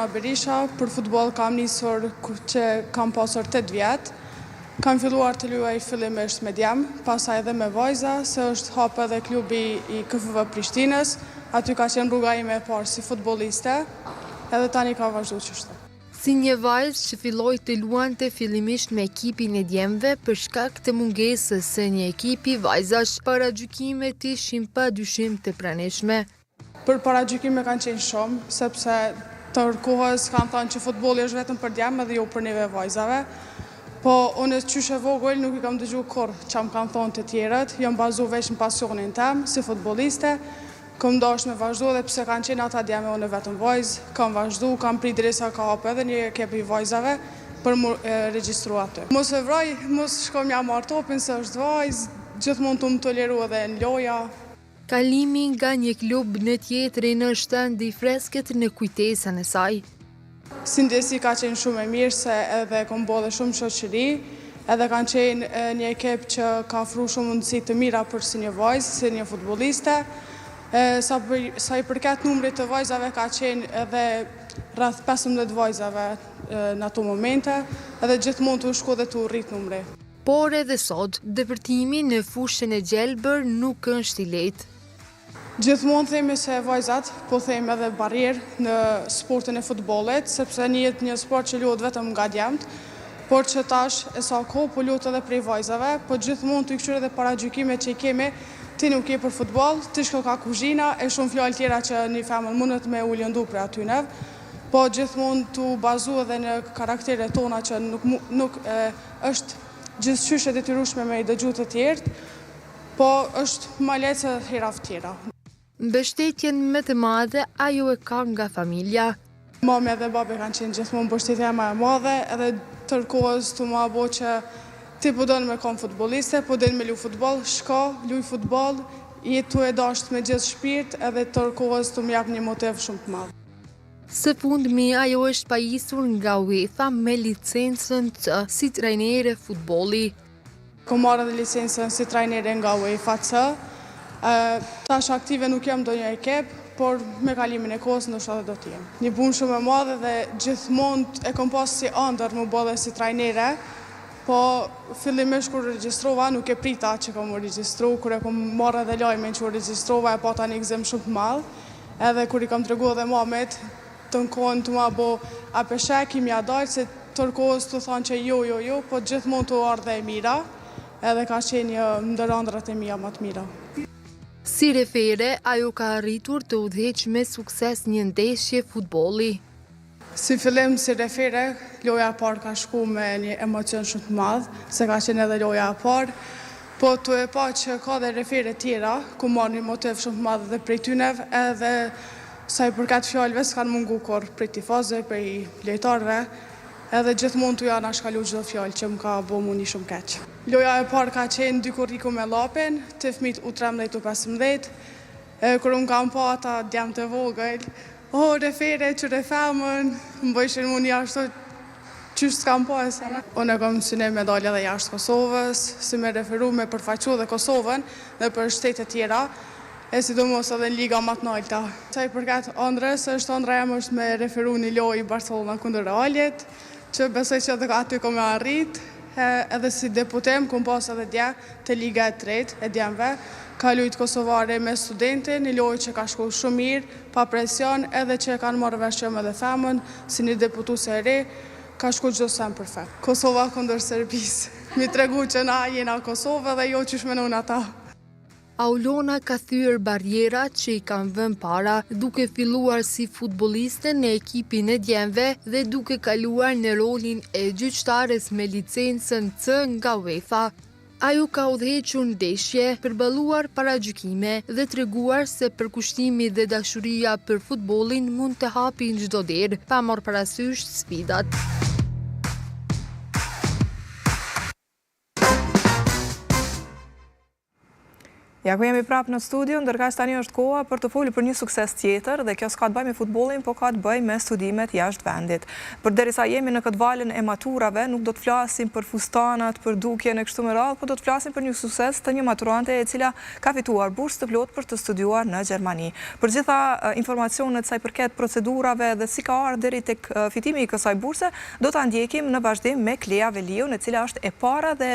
Berisha, për futboll kam nisur që kam pasur 8 vjet. Kam filluar të luaj fillimisht me djem, pastaj edhe me vajza, se është hap edhe klubi i KFV Prishtinës. Aty ka qenë rruga ime e parë si futbolliste, edhe tani ka vazhduar kështu. Si një vajzë që filloi të luante fillimisht me ekipin e djemve për shkak të mungesës së një ekipi vajzash, paragjykimet ishin padyshim të pranishme. Për paragjykime kanë qenë shumë, sepse tërkohës kanë thënë që futbolli është vetëm për djemë edhe jo për neve vajzave, po unë qysh e vogël nuk i kam dëgju kur që më kanë thonë të tjerët, jam bazu veç në pasionin tem si futboliste, kam dash me vazhdu dhe pse kanë qenë ata djeme unë vetëm vajzë, kam vazhdu, kam prit derisa ka hap edhe një ekip i vajzave për më regjistru aty. Mos e vroj, mos shkom ja marr topin se është vajzë, gjithmonë të më toleru edhe në loja. Kalimi nga një klub në tjetrin është ende i freskët në kujtesën e saj. Si ndjesi ka qenë shumë e mirë se edhe kom bodhe shumë shoqëri, edhe kanë qenë një ekip që ka ofru shumë mundësi të mira për si një vajzë, si një futbolliste. Sa i përket numrit të vajzave ka qenë edhe rreth 15 vajzave në ato momente, edhe gjithmonë të shku dhe të rrit numri. Por edhe sot, dëpërtimi në fushën e gjelbër nuk është i lehtë. Gjithmonë themi se vajzat, po themi edhe barrierë në sportin e futbollit, sepse njët një sport që luhet vetëm nga djemt, por që tash e sa kohë po luhet edhe prej vajzave, po gjithmonë të i këshyre dhe paragjykime që i kemi, ti nuk je për futboll, ti shko ka kuzhina, e shumë fjallë tjera që një femën mundet me u lëndu për atynev, po gjithmonë të bazu edhe në karaktere tona që nuk është gjithçysh e detyrueshme me i dëgju të tjerë, po është ma lehtë se herave tjera. Mbështetjen më të madhe ajo e ka nga familja. Mami edhe babi kanë qenë gjithmonë mbështetja më e madhe, edhe tërkohës të ma bo që ti po donë me kom futboliste, po donë me lu futbol, shko, luj futbol, jetu e dasht me gjithë shpirt, edhe tërkohës të më jap një motiv shumë të madhe. Së fundmi, ajo është pajisur nga UEFA me licencën C si trajnere futbolli. Kom marrë dhe licencën si trajnere nga UEFA C. Tash aktive nuk jam do një ekip, por me kalimin e kohës ndoshta do t'jem. Një punë shumë e madhe dhe gjithmonë e kom pas si ëndër më bë dhe si trajnere, po fillimisht kur regjistrova nuk e prita që kom regjistru, kur e kom marrë edhe lajmin që u regjistrova e pata një gëzim shumë të madh, edhe kur i kam tregu edhe mamit, të në kohën të ma bo a peshek, i mja dalë, se tërkohës të thonë që jo, po gjithmonë të ardhe e mira, edhe ka qenë një ndërëndrat e mija më të mira. Si refere, ajo ka arritur të udhëheq me sukses një ndeshje futbolli. Si fillim, si refere, loja e parë ka shku me një emocion shumë të madh, se ka qenë edhe loja e parë, po të e pa që ka dhe refere tjera, ku marrë një motiv shumë të madh dhe prej tynev, edhe sa i përket fjallëve s'kanë mungu kur prej tifozëve, prej lojtarëve, edhe gjithmonë të janë shkalu çdo fjallë që më ka bo mu një shumë keq. Loja e parë ka qenë 2 korriku me lapin, të fmit U13 U15, kur unë kam pa ata djemë të vogël, refere që refemën, më bëjshin mu një ashtu qysh s'kam pa e sana. Unë e kam synim medalja dhe jashtë Kosovës, si me referu me përfaqu dhe Kosovën dhe për shtetet tjera, e sidomos edhe në liga më të larta. Sa i përket ëndrës, ëndra jam është me referu një lojë i Barcelona kundër Realit, që besoj që edhe aty kom e arrit, edhe si deputem kom pas edhe dje të liga e 3 e djemve, ka lujt kosovare me studentin, një lojë që ka shku shumë mirë, pa presion, edhe që kanë marrë vesh që me dhe femën, si një deputuse e re, ka shku çdo sen perfekt. Kosova kundër Serbisë, mi tregu që na jena Kosovë dhe jo që shmenon ata. Aulona ka thyer barrierat që i kanë vënë para, duke filluar si futbolliste në ekipin e djemve dhe duke kaluar në rolin e gjyqtares me licencën C nga UEFA. Ajo ka udhëhequr ndeshje, përballuar paragjykime dhe treguar se përkushtimi dhe dashuria për futbollin mund të hapin çdo derë, pa marrë parasysh sfidat. Ja ku jemi prapë në studio, ndërkaq tani është koha për të folur për një sukses tjetër dhe kjo s'ka të bëjë me futbollin, po ka të bëjë me studimet jashtë vendit. Përderisa jemi në këtë valën e maturave, nuk do të flasim për fustanat, për dukjen e kështu me radhë, po do të flasim për një sukses të një maturante e cila ka fituar bursë të plotë për të studiuar në Gjermani. Për gjitha informacionet sa i përket procedurave dhe si ka ardhur deri tek fitimi i kësaj burse, do ta ndjekim në vazhdim me Klea Veliun, e cila është e para dhe